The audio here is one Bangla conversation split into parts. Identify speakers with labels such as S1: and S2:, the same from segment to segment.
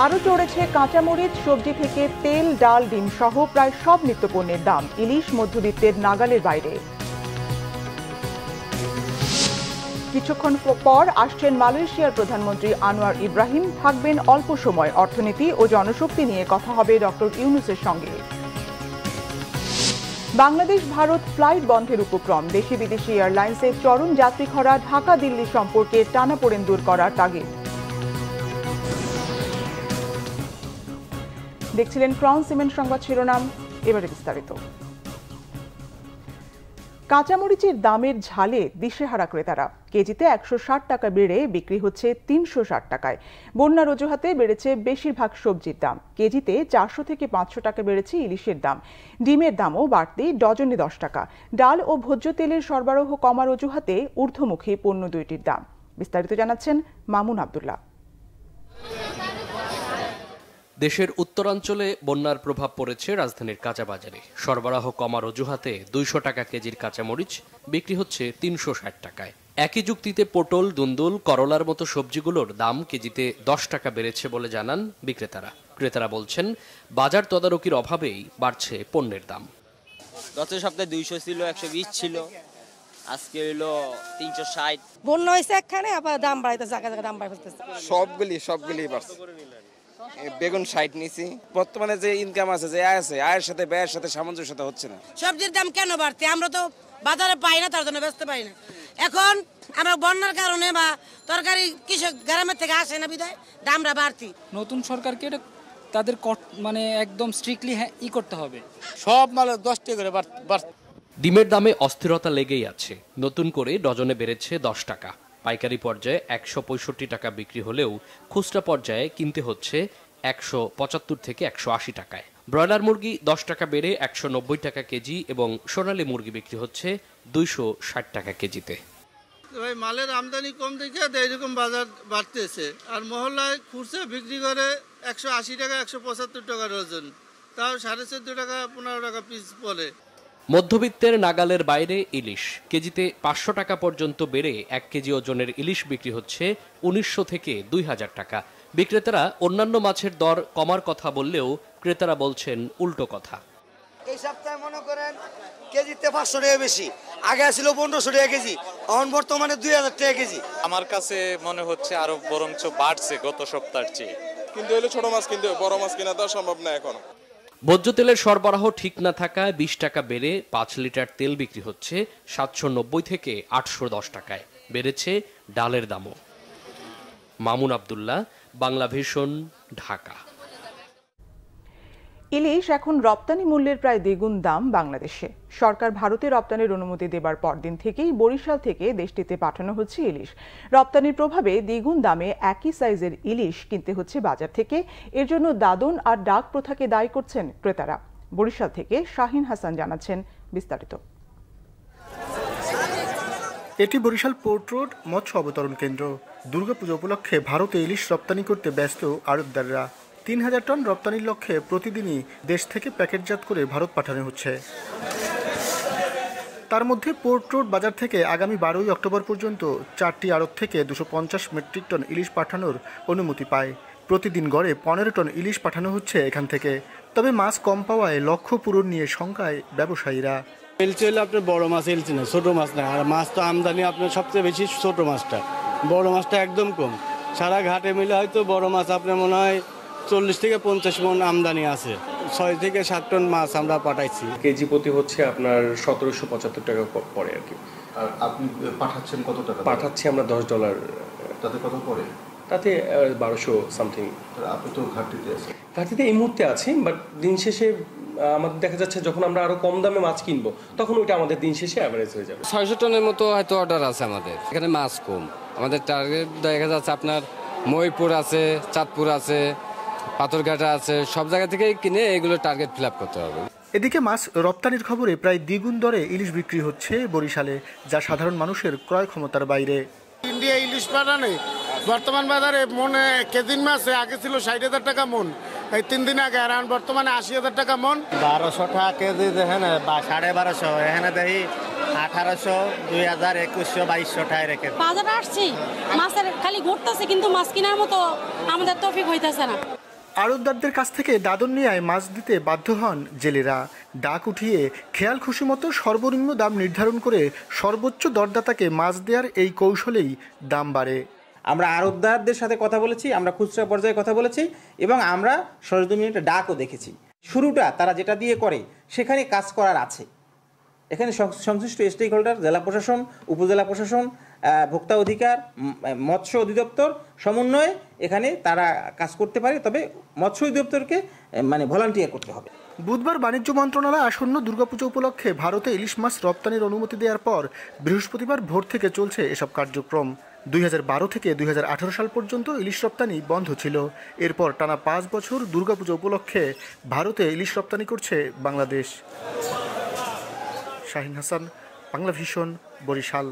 S1: আরও চড়েছে কাঁচামরিচ, সবজি থেকে তেল, ডাল, ডিম সহ প্রায় সব নিত্যপণ্যের দাম। ইলিশ মধ্যবিত্তের নাগালের বাইরে। কিছুক্ষণ পর আসছেন মালয়েশিয়ার প্রধানমন্ত্রী আনোয়ার ইব্রাহিম। থাকবেন অল্প সময়। অর্থনীতি ও জনশক্তি নিয়ে কথা হবে ডক্টর ইউনূসের সঙ্গে। বাংলাদেশ ভারত ফ্লাইট বন্ধের উপক্রম। দেশি বিদেশি এয়ারলাইন্সের চরম যাত্রী খরা, ঢাকা দিল্লি সম্পর্কে টানাপোড়েন দূর করার তাগিদ। দেখছিলেন ক্রাউন সিমেন্ট সংবাদ শিরোনাম, এবারে বিস্তারিত। কাঁচামরিচের দামের ঝালে দিশেহারা ক্রেতারা। কেজিতে 160 টাকা বেড়ে বিক্রি হচ্ছে 360 টাকায়। বন্যার অজুহাতে বেড়েছে বেশিরভাগ সবজির দাম। কেজিতে 400 থেকে 500 টাকা বেড়েছে ইলিশের দাম। ডিমের দামও বাড়তি, ডজনে 10 টাকা। ডাল ও ভোজ্য তেলের সরবরাহ কমার অজুহাতে ঊর্ধ্বমুখী পণ্য দুইটির দাম। বিস্তারিত জানাচ্ছেন মামুন আব্দুল্লাহ।
S2: দেশের উত্তরাঞ্চলে বন্যার প্রভাব পড়েছে রাজধানীর কাঁচাবাজারে। সরবরাহ কমার অজুহাতে 200 টাকা কেজির কাঁচামরিচ বিক্রি হচ্ছে 360 টাকায়। একই যুক্তিতে পটল, দুন্দুল, করলার মতো সবজিগুলোর দাম কেজিতে 10 টাকা বেড়েছে বলে জানান বিক্রেতারা। ক্রেতারা বলছেন, বাজার তদারকির অভাবেই বাড়ছে পণ্যের দাম।
S3: গত সপ্তাহে 200 ছিল, 120 ছিল, আজকে হলো 360।
S4: বন্যা হয়েছে একখানে, আবার দাম বাড়াইতে জায়গা জায়গা দাম বাড়াইতে
S5: সবগুলি বাড়ছে। বেগুন 60 নিছি। বর্তমানে যে ইনকাম আছে, যে আয় আছে, আয়ের সাথে ব্যয়ের সাথে সামঞ্জস্যতা হচ্ছে না।
S4: সবজির দাম কেন বাড়তে? আমরা তো বাজারে পাই না, তার জন্য বেচতে পাই না। এখন আমরা বন্যার কারণে বা তরকারি কৃষক গ্রামের থেকে আসে না, বিধায় দামটা বাড়তি।
S6: নতুন সরকারকে এটা তাদের মানে একদম স্ট্রিক্টলি করতে হবে।
S7: সব মালে 10 টাকা করে বাড়ছে।
S2: ডিমের দামে অস্থিরতা লেগেই আছে। নতুন করে ডজনে বেড়েছে 10 টাকা। পাইকারি পর্যায়ে 165 টাকা বিক্রি হলেও খুচরা পর্যায়ে কিনতে হচ্ছে 175 থেকে 180 টাকায়। ব্রয়লার মুরগি 10 টাকা বেড়ে 190 টাকা কেজি এবং সোনালী মুরগি বিক্রি হচ্ছে 260 টাকা কেজিতে।
S8: ভাই, মালের আমদানি কম দেখে এইরকম বাজার বাড়তেছে। আর মহল্লায় খুচরা বিক্রি করে 180 টাকা, 175 টাকা ডজন, তাও 14.5 টাকা 15 টাকা পিস পড়ে।
S2: মধ্যবিত্তের নাগালের বাইরে ইলিশ কেজিতে 500 টাকা পর্যন্ত বেড়ে 1 কেজি ওজনের ইলিশ বিক্রি হচ্ছে 1900 থেকে 2000 টাকা। বিক্রেতারা অন্যান্য মাছের দর কমার কথা বললেও ক্রেতারা বলছেন উল্টো কথা।
S9: এই সপ্তাহে মনে করেন কেজিতে 500 টাকা বেশি, আগে ছিল 1500 টাকা কেজি, এখন বর্তমানে 2000 টাকা কেজি।
S10: আমার কাছে মনে হচ্ছে আরো বরঞ্চ বাড়ছে গত সপ্তাহের চেয়ে।
S11: কিন্তু এলো ছোট মাছ, কিন্তু বড় মাছ কেনা তো সম্ভব না এখন।
S2: ভোজ্য তেলের সরবরাহ ঠিক না থাকায় 20 টাকা বেড়ে 5 লিটার তেল বিক্রি হচ্ছে 790 থেকে 810 টাকায়। বেড়েছে ডালের দামও। মামুন আব্দুল্লাহ, বাংলা ভিশন, ঢাকা।
S1: ইলিশ এখন রপ্তানি মূল্যের প্রায় দ্বিগুণ দাম বাংলাদেশে। সরকার ভারতে রপ্তানির অনুমতি দেবার পরদিন থেকেই বরিশাল থেকে দেশটিতে পাঠানো হচ্ছে ইলিশ। রপ্তানির প্রভাবে দ্বিগুণ দামে একই সাইজের ইলিশ কিনতে হচ্ছে বাজার থেকে। এর জন্য দাদন আর ডাক প্রথাকে দায়ী করছেন ক্রেতারা। বরিশাল থেকে শাহিন হাসান জানাচ্ছেন বিস্তারিত।
S12: এটি বরিশাল পোর্ট রোড মৎস্য অবতরণ কেন্দ্র। দুর্গাপূজা উপলক্ষে ভারতে ইলিশ রপ্তানি করতে ব্যস্ত আড়তদাররা। 3000 টন রপ্তানির লক্ষ্যে প্রতিদিনই দেশ থেকে প্যাকেটজাত করে ভারত পাঠানো হচ্ছে। তার মধ্যে পোর্ট রোড বাজার থেকে আগামী 12 অক্টোবর পর্যন্ত 4টি আড়ত থেকে 250 মেট্রিক টন ইলিশ পাঠানোর অনুমতি পায়। প্রতিদিন গড়ে 15 টন ইলিশ পাঠানো হচ্ছে এখান থেকে। তবে মাছ কম পাওয়ায় লক্ষ্য পূরণ নিয়ে শঙ্কায় ব্যবসায়ীরা।
S7: এলচি হলে আপনার বড় মাছ এলচি না, ছোট মাছ না। আর মাছ তো আমদানি আপনার সবচেয়ে বেশি ছোট মাছটা, বড় মাছটা একদম কম। সারা ঘাটে মিলে হয়তো বড় মাছ আপনার মনে হয় 40 থেকে 50 মন আমদানি আছে। 6 থেকে 7 টন মাছ আমরা পাঠাইছি।
S13: কেজি প্রতি হচ্ছে আপনার 1775 টাকা পড়ে আর কি।
S14: আর আপনি পাঠাচ্ছেন কত টাকা?
S13: পাঠাচ্ছি আমরা $10।
S14: তাতে কত পড়ে?
S13: তাতে 1200 সামথিং।
S14: আপনি তো ঘাটতিতে আছেন।
S13: ঘাটতিতে এই মুহূর্তে আছি, বাট দিন শেষে আমাদের দেখা যাচ্ছে যখন আমরা আরো কম দামে মাছ কিনবো তখন ওইটা আমাদের দিন শেষে অ্যাভারেজ হয়ে যাবে।
S15: 600 টনের মতো হয়তো অর্ডার আছে আমাদের। এখানে মাছ কম, আমাদের টার্গেট দেখা যাচ্ছে আপনার মহিপুর আছে, চাঁদপুর আছে, পাথরঘাটা আছে, সব জায়গা থেকে কিনে এগুলো টার্গেট ফিল আপ করতে হবে।
S12: এদিকে মাছ রপ্তানির খবরে প্রায় দ্বিগুণ দরে ইলিশ বিক্রি হচ্ছে বরিশালে, যা সাধারণ মানুষের ক্রয় ক্ষমতার বাইরে।
S8: ইন্ডিয়া ইলিশ পাঠানে বর্তমান বাজারে মনে কেজিন মাছে আগে ছিল 60,000 টাকা মন, এই 3 দিন আগে। আর বর্তমানে 80,000 টাকা মন।
S16: 1200 টাকা কেজি দেখেন, 1250, এখানে দেখি 1800, 2000, 2100, 2200 টাকা রেখে
S4: বাজারে আসছি, মাছের খালি ঘুরতেছে, কিন্তু মাছ কেনার মতো আমাদের তৌফিক হইতেছে না।
S12: আড়তদারদের কাছ থেকে দাদন নেয়ায় মাছ দিতে বাধ্য হন জেলেরা। ডাক উঠিয়ে খেয়াল খুশি মতো সর্বনিম্ন দাম নির্ধারণ করে সর্বোচ্চ দরদাতাকে মাছ দেওয়ার এই কৌশলেই দাম বাড়ে।
S17: আমরা আড়তদারদের সাথে কথা বলেছি, আমরা খুচরা পর্যায়ে কথা বলেছি এবং আমরা সরজমিনে একটা ডাকও দেখেছি। শুরুটা তারা যেটা দিয়ে করে সেখানে কাজ করার আছে। এখানে সংশ্লিষ্ট স্টেক হোল্ডার, জেলা প্রশাসন, উপজেলা প্রশাসন, ভোক্তা অধিকার, মৎস্য অধিদপ্তর সমন্বয়ে এখানে তারা কাজ করতে পারে, তবে মৎস্য অধিদপ্তরকে ভলান্টিয়ার করতে হবে।
S12: বুধবার বাণিজ্য মন্ত্রণালয় আসন্ন দুর্গাপুজো উপলক্ষে ভারতে ইলিশ মাছ রপ্তানির অনুমতি দেওয়ার পর বৃহস্পতিবার ভোর থেকে চলছে এসব কার্যক্রম। 2012 থেকে 2018 সাল পর্যন্ত ইলিশ রপ্তানি বন্ধ ছিল। এরপর টানা 5 বছর দুর্গাপুজো উপলক্ষে ভারতে ইলিশ রপ্তানি করছে বাংলাদেশ। শাহিন হাসান, বাংলা ভিশন, বরিশাল।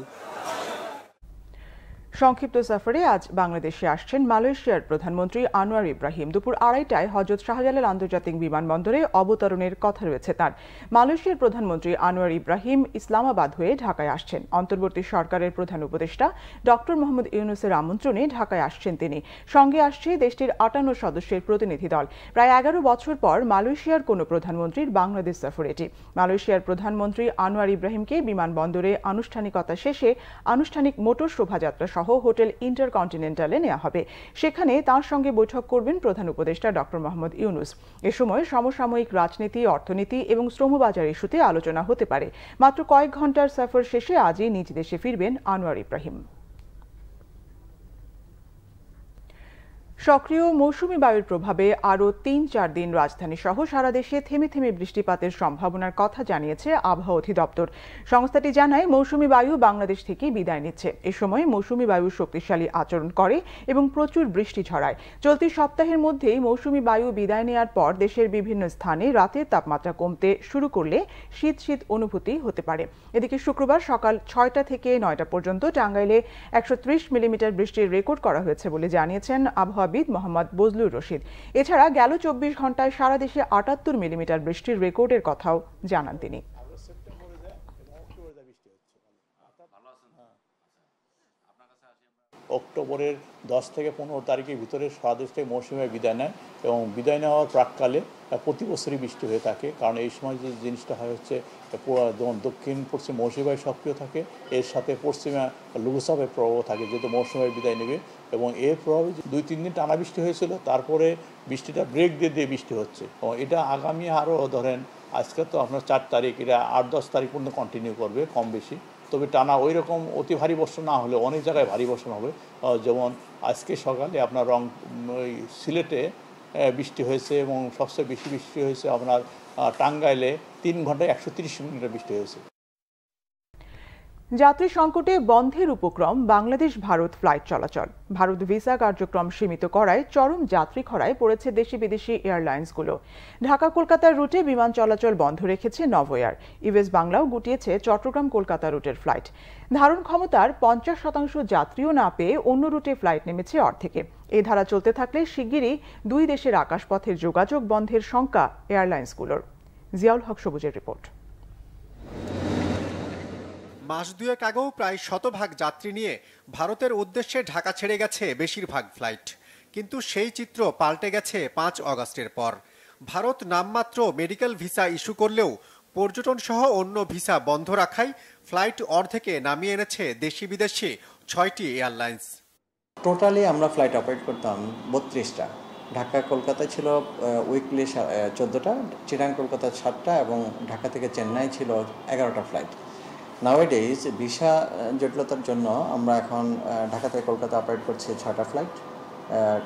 S1: সংক্ষিপ্ত সফরে আজ বাংলাদেশে আসছেন মালয়েশিয়ার প্রধানমন্ত্রী আনোয়ার ইব্রাহিম। দুপুর 2:30টায় হযরত শাহজালাল আন্তর্জাতিক বিমানবন্দরে অবতরণের কথা রয়েছে তার। মালয়েশিয়ার প্রধানমন্ত্রী আনোয়ার ইব্রাহিম ইসলামাবাদ হয়ে ঢাকায় আসছেন। অন্তর্বর্তী সরকারের প্রধান উপদেষ্টা ডক্টর মোহাম্মদ ইউনূসের আমন্ত্রণে ঢাকায় আসছেন তিনি। সঙ্গে আসছে দেশটির 58 সদস্যের প্রতিনিধি দল। প্রায় 11 বছর পর মালয়েশিয়ার কোনো প্রধানমন্ত্রীর বাংলাদেশ সফর এটি। মালয়েশিয়ার প্রধানমন্ত্রী আনোয়ার ইব্রাহিমকে বিমানবন্দরে আনুষ্ঠানিকতা শেষে আনুষ্ঠানিক মোটর শোভাযাত্রা সহ হোটেল ইন্টারকন্টিনেন্টালে নেওয়া হবে। সেখানে তার সঙ্গে বৈঠক করবেন প্রধান উপদেষ্টা ডক্টর মোহাম্মদ ইউনূস। এ সময় সমসাময়িক রাজনীতি, অর্থনীতি এবং শ্রমবাজার ইস্যুতে আলোচনা হতে পারে। মাত্র কয়েক ঘন্টার সফর শেষে আজই নিজ দেশে ফিরবেন আনোয়ার ইব্রাহিম। সক্রিয় মৌসুমি বায়ুর প্রভাবে আরও 3-4 দিন রাজধানী সহ সারা দেশে থেমে থেমে বৃষ্টিপাতের সম্ভাবনার কথা জানিয়েছে আবহাওয়া অধিদপ্তর। সংস্থাটি জানায়, মৌসুমি বায়ু বাংলাদেশ থেকে বিদায় নিচ্ছে। এ সময় মৌসুমি বায়ু শক্তিশালী আচরণ করে এবং প্রচুর বৃষ্টি ঝরায়। চলতি সপ্তাহের মধ্যেই মৌসুমি বায়ু বিদায় নেওয়ার পর দেশের বিভিন্ন স্থানে রাতের তাপমাত্রা কমতে শুরু করলে শীত শীত অনুভূতি হতে পারে। এদিকে শুক্রবার সকাল 6টা থেকে 9টা পর্যন্ত টাঙ্গাইলে 130 মিলিমিটার বৃষ্টির রেকর্ড করা হয়েছে বলে জানিয়েছেন আবহাওয়াবিদ মোহাম্মদ বজলুর রশিদ। এছাড়া গেল 24 ঘন্টায় সারা দেশে 78 মিলিমিটার বৃষ্টির রেকর্ডের কথাও জানান তিনি।
S18: অক্টোবরের 10 থেকে 15 তারিখের ভিতরে সারা দেশ থেকে মৌসুমী বিদায় নেয় এবং বিদায় নেওয়ার প্রাককালে প্রতি বছরই বৃষ্টি হয়ে থাকে। কারণ এই সময় যে জিনিসটা হয় হচ্ছে দক্ষিণ পশ্চিম মৌসুমী বায়ু সক্রিয় থাকে, এর সাথে পশ্চিমা লঘুচাপের প্রভাব থাকে, যেহেতু মৌসুমী বায়ু বিদায় নেবে এবং এর প্রভাবে 2-3 দিন টানা বৃষ্টি হয়েছিল। তারপরে বৃষ্টিটা ব্রেক দিয়ে বৃষ্টি হচ্ছে এবং এটা আগামী আরও ধরেন আজকে তো আপনার 4 তারিখ, এটা 8-10 তারিখ পর্যন্ত কন্টিনিউ করবে কম বেশি। তবে টানা ওই রকম অতি ভারী বর্ষণ না হলে অনেক জায়গায় ভারী বর্ষণ হবে। যেমন আজকে সকালে আপনার ওই সিলেটে বৃষ্টি হয়েছে এবং সবচেয়ে বেশি বৃষ্টি হয়েছে আপনার টাঙ্গাইলে 3 ঘন্টায় 130 মিলিমিটার বৃষ্টি হয়েছে।
S1: যাত্রী সংকটে বন্ধের উপক্রম বাংলাদেশ ভারত ফ্লাইট চলাচল। ভারত ভিসা কার্যক্রম সীমিত করায় চরম যাত্রী খরায় পড়েছে দেশি বিদেশি এয়ারলাইন্সগুলো। ঢাকা কলকাতার রুটে বিমান চলাচল বন্ধ রেখেছে নভোএয়ার। ইউএস বাংলাও গুটিয়েছে চট্টগ্রাম কলকাতা রুটের ফ্লাইট। ধারণ ক্ষমতার 50% যাত্রীও না পেয়ে অন্য রুটে ফ্লাইট নেমেছে অর্ধেকে। এই ধারা চলতে থাকলে শিগগিরই 2 দেশের আকাশপথের যোগাযোগ বন্ধের শঙ্কা এয়ারলাইন্সগুলোর। জিয়াউল হক সবুজের রিপোর্ট।
S19: মাস দুয়েক আগেও প্রায় 100% যাত্রী নিয়ে ভারতের উদ্দেশ্যে ঢাকা ছেড়ে গেছে বেশিরভাগ ফ্লাইট, কিন্তু সেই চিত্র পাল্টে গেছে 5 আগস্টের পর। ভারত নামমাত্র মেডিকেল ভিসা ইস্যু করলেও পর্যটন সহ অন্য ভিসা বন্ধ রাখায় ফ্লাইট অর্ধেকে নামিয়ে এনেছে দেশি বিদেশি 6টি এয়ারলাইন্স।
S20: টোটালি আমরা ফ্লাইট অপারেট করতাম 32টা। ঢাকা কলকাতা ছিল উইকলি 14টা, চিটাং কলকাতা 7টা এবং ঢাকা থেকে চেন্নাই ছিল 11টা ফ্লাইট। নাওয়েডেজ ভিসা জটিলতার জন্য আমরা এখন ঢাকা থেকে কলকাতা অপারেট করছি 6টা flight.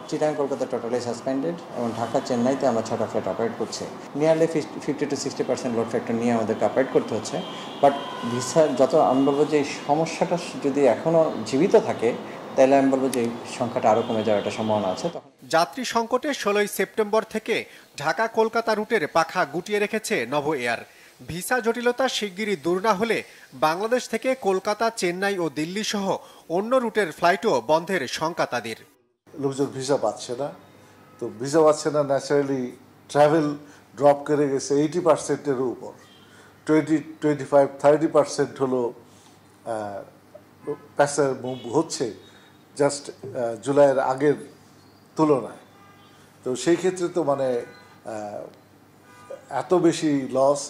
S20: Chittagong Kolkata totally suspended এবং ঢাকা চেন্নাইতে আমরা 6টা ফ্লাইট অপারেট করছি। নিয়ারলি 50 to 60% লোড ফ্যাক্টর নিয়ে আমাদেরকে অপারেট করতে হচ্ছে। বাট ভিসা যত আমি বলবো যে সমস্যাটা যদি এখনও জীবিত থাকে তাহলে আমি বলবো যে সংখ্যাটা আরও কমে যাওয়ার একটা সম্ভাবনা আছে।
S19: যাত্রী সংকটে 16 সেপ্টেম্বর থেকে ঢাকা কলকাতা রুটের পাখা গুটিয়ে রেখেছে নভোএয়ার। ভিসা জটিলতা শিগগিরই দূর না হলে বাংলাদেশ থেকে কলকাতা, চেন্নাই ও দিল্লি সহ অন্য রুটের ফ্লাইটও বন্ধের শঙ্কা তাদের।
S21: লোকজন ভিসা পাচ্ছে না, তো ভিসা পাচ্ছে না, ন্যাচারালি ট্রাভেল ড্রপ করে গেছে 80%-এর উপর। 25-30% হলো প্যাসেঞ্জার মুভ হচ্ছে জাস্ট জুলাইয়ের আগের তুলনায়। তো সেই ক্ষেত্রে তো মানে এত বেশি লস,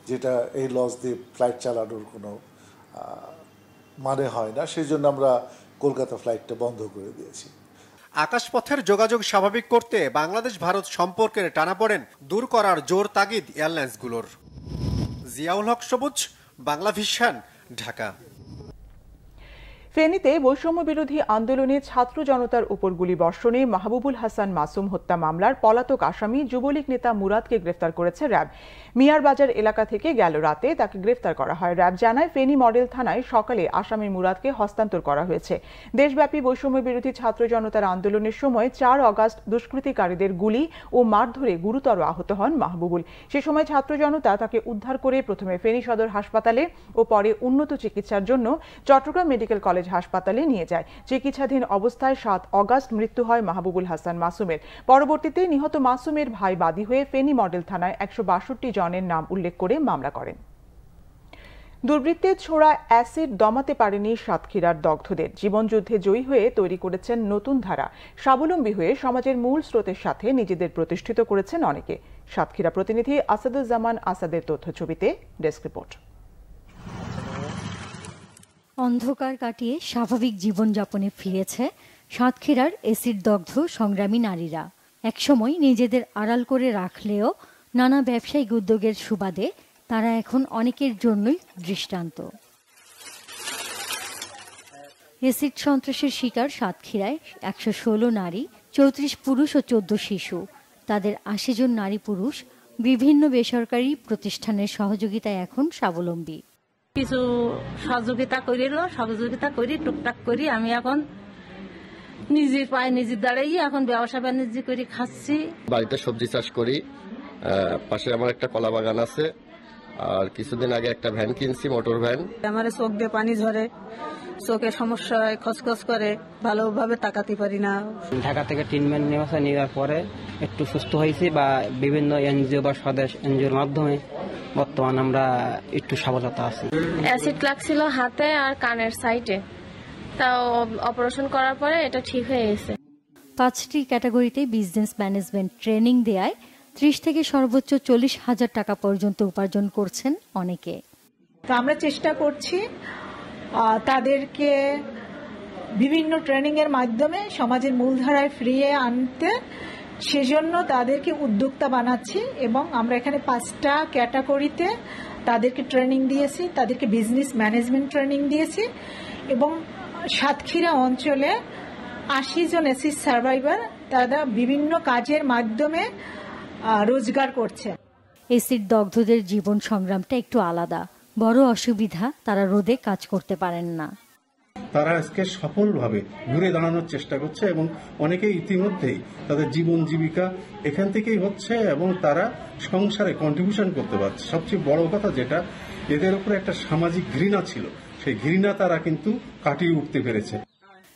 S21: যেটা এই লস দিয়ে ফ্লাইট চালানোর কোনো মানে হয় না, সেই জন্য আমরা কলকাতা ফ্লাইটটা বন্ধ করে দিয়েছি।
S19: আকাশপথের যোগাযোগ স্বাভাবিক করতে বাংলাদেশ ভারত সম্পর্কের টানাপোড়েন দূর করার জোর তাগিদ এয়ারলাইন্সগুলোর। জিয়াউল হক সবুজ, বাংলা ভিশন, ঢাকা।
S1: ফেনীতে বৈষম্য বিরোধী আন্দোলনে ছাত্র জনতার উপর গুলিবর্ষণে মাহবুবুল হাসান মাসুম হত্যা মামলার পলাতক আসামি যুবলীগ নেতা মুরাদকে গ্রেফতার করেছে র্যাব। মিয়ার বাজার এলাকা থেকে গেল রাতে তাকে গ্রেফতার করা হয়। র্যাব জানায়, ফেনী মডেল থানায় সকালে আসামি মুরাদকে হস্তান্তর করা হয়েছে। দেশব্যাপী বৈষম্য বিরোধী ছাত্র জনতার আন্দোলনের সময় 4 অগাস্ট দুষ্কৃতিকারীদের গুলি ও মারধরে গুরুতর আহত হন মাহবুবুল। সে সময় ছাত্র জনতা তাকে উদ্ধার করে প্রথমে ফেনী সদর হাসপাতালে ও পরে উন্নত চিকিৎসার জন্য চট্টগ্রাম মেডিকেল কলেজ হাসপাতালে নিয়ে যায়। চিকিৎসাধীন অবস্থায় 7 অগাস্ট মৃত্যু হয় মাহবুবুল হাসান মাসুমের। পরবর্তীতে নিহত মাসুমের ভাই বাদী হয়ে ফেনী মডেল থানায় 162 জনের নাম উল্লেখ করে মামলা করেন। দুর্বৃত্তের ছোড়া অ্যাসিড দমাতে পারেনি সাতক্ষীরার দগ্ধদের। জীবনযুদ্ধে জয়ী হয়ে তৈরি করেছেন নতুন ধারা। স্বাবলম্বী হয়ে সমাজের মূল স্রোতের সাথে নিজেদের প্রতিষ্ঠিত করেছেন অনেকে। সাতক্ষীরা প্রতিনিধি আসাদুজ্জামান আসাদের তথ্যছবিতে ডেস্ক রিপোর্ট।
S3: অন্ধকার কাটিয়ে স্বাভাবিক জীবনযাপনে ফিরেছে সাতক্ষীরার এসিড দগ্ধ সংগ্রামী নারীরা। একসময় নিজেদের আড়াল করে রাখলেও নানা ব্যবসায়িক উদ্যোগের সুবাদে তারা এখন অনেকের জন্যই দৃষ্টান্ত। এসিড সন্ত্রাসের শিকার সাতক্ষীরায় 116 নারী, 34 পুরুষ ও 14 শিশু। তাদের 80 জন নারী পুরুষ বিভিন্ন বেসরকারি প্রতিষ্ঠানের সহযোগিতায় এখন স্বাবলম্বী।
S22: কিছু সহযোগিতা করি টুকটাক করি আমি এখন নিজের পায়ে নিজে দাঁড়িয়ে এখন ব্যবসা বাণিজ্য করে খাচ্ছি।
S23: বাড়িতে সবজি চাষ করি, পাশে আমার একটা কলা বাগান আছে, আর কিছুদিন আগে একটা ভ্যান কিনছি, মোটর ভ্যান।
S22: আমার চোখ দিয়ে পানি ঝরে, চোখে সমস্যা হয়, খসখস করে, ভালোভাবে তাকাতে পারি না।
S24: ঢাকা থেকে ট্রিটমেন্ট নেওয়ার পরে একটু সুস্থ হয়েছি, বা বিভিন্ন এনজিও বা স্বদেশ এনজিওর মাধ্যমে বর্তমান আমরা একটু সফলতা আছি।
S25: অ্যাসিড লাগছিল হাতে আর কানের সাইডে, তাও অপারেশন করার পরে এটা ঠিক হয়ে গেছে।
S3: 5টি ক্যাটাগরিতে বিজনেস ম্যানেজমেন্ট ট্রেনিং দেয়ায় 30 থেকে সর্বোচ্চ 40,000 টাকা পর্যন্ত উপার্জন করছেন অনেকে।
S26: তো আমরা চেষ্টা করছি তাদেরকে বিভিন্ন ট্রেনিং এর মাধ্যমে সমাজের মূলধারায় ফিরিয়ে আনতে, সেজন্য তাদেরকে উদ্যোক্তা বানাচ্ছি এবং আমরা এখানে 5টা ক্যাটাগরিতে তাদেরকে ট্রেনিং দিয়েছি, তাদেরকে বিজনেস ম্যানেজমেন্ট ট্রেনিং দিয়েছি এবং সাতক্ষীরা অঞ্চলে 80 জন এসিড সার্ভাইভার তারা বিভিন্ন কাজের মাধ্যমে রোজগার করছে।
S3: এসিড দগ্ধদের জীবন সংগ্রামটা একটু আলাদা। বড় অসুবিধা, তারা রোদে কাজ করতে পারেন না।
S14: তারা আজকে সফলভাবে ঘুরে দাঁড়ানোর চেষ্টা করছে এবং অনেকে ইতিমধ্যেই তাদের জীবন জীবিকা এখান থেকেই হচ্ছে এবং তারা সংসারে কন্ট্রিবিউশন করতে পারছে। সবচেয়ে বড় কথা যেটা, এদের উপরে একটা সামাজিক ঘৃণা ছিল, সেই ঘৃণা তারা কিন্তু কাটিয়ে উঠতে পেরেছে।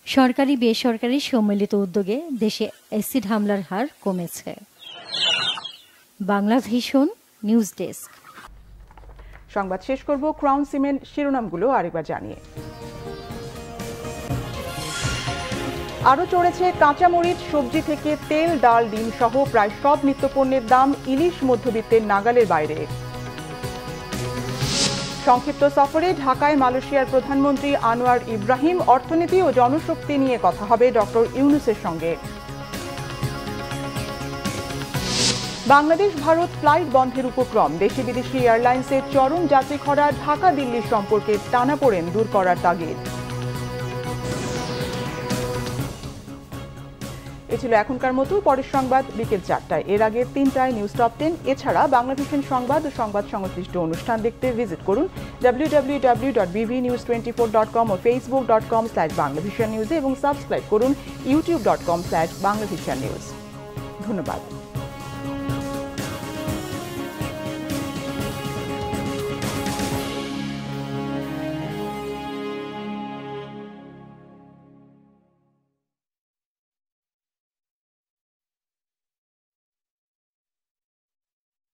S3: সরকারি বেসরকারি সম্মিলিত উদ্যোগে দেশে অ্যাসিড হামলার হার কমেছে। Bangla vision news desk.
S1: সংবাদ শেষ করব ক্রাউন সিমেন্ট শিরোনামগুলো আরেকবার জানিয়ে। আরও চড়েছে কাঁচামরিচ, সবজি থেকে তেল, ডাল, ডিম সহ প্রায় সব নিত্যপণ্যের দাম। ইলিশ মধ্যবিত্তের নাগালের বাইরে। সংক্ষিপ্ত সফরে ঢাকায় মালয়েশিয়ার প্রধানমন্ত্রী আনোয়ার ইব্রাহিম। অর্থনীতি ও জনশক্তি নিয়ে কথা হবে ডক্টর ইউনূসের সঙ্গে। বাংলাদেশ ভারত ফ্লাইট বন্ধের উপক্রম। দেশি বিদেশি এয়ারলাইন্সের চরম যাত্রী খরা। ঢাকা দিল্লির সম্পর্কে টানাপোড়েন দূর করার তাগিদ। এ ছিল এখনকার মতো। পরের সংবাদ বিকেল 4টায়। এর আগে 3টায় নিউজ টপ 10। এছাড়া বাংলা ভিশন সংবাদ ও সংবাদ সংশ্লিষ্ট অনুষ্ঠান দেখতে ভিজিট করুন www.bvnews24.com ও facebook.com/banglavishannews এবং সাবস্ক্রাইব করুন youtube.com/banglavishannews। ধন্যবাদ।